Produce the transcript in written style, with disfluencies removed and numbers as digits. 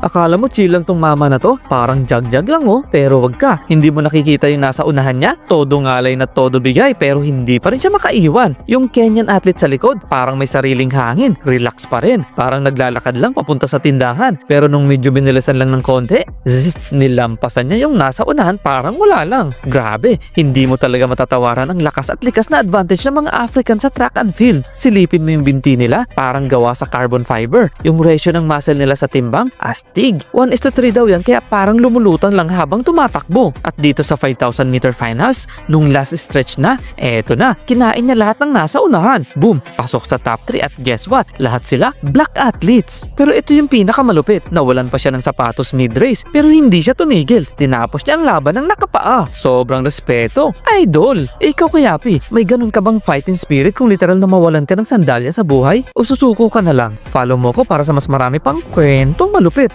Akala mo chill lang tong mama na to? Parang jag-jag lang oh. Pero wag ka, hindi mo nakikita yung nasa unahan niya? Todo ngalay na todo bigay pero hindi pa rin siya makaiwan. Yung Kenyan athlete sa likod, parang may sariling hangin. Relax pa rin. Parang naglalakad lang papunta sa tindahan. Pero nung medyo binilasan lang ng konti, nilampasan niya yung nasa unahan parang wala lang. Grabe, hindi mo talaga matatawaran ang lakas at likas na advantage ng mga African sa track and field. Silipin mo yung binti nila, parang gawa sa carbon fiber. Yung ratio ng muscle nila sa timbang, astig. 1:3 daw yan kaya parang lumulutang lang habang tumatakbo. At dito sa 5,000 meter finals, nung last stretch na, eto na, kinain niya lahat ng nasa unahan. Boom! Pasok sa top 3 at guess what? Lahat sila black athletes. Pero ito yung pinakamalupit. Nawalan pa siya ng sapatos mid-race pero hindi siya tumigil. Tinapos niya ang laban ng nakapaa. Sobrang respeto. Idol! Ikaw kaya Pi, may ganun ka bang fighting spirit kung literal na mawalan ka ng sandalya sa buhay? O susuko ka na lang? Follow mo ko para sa mas marami pang kwentong malupit.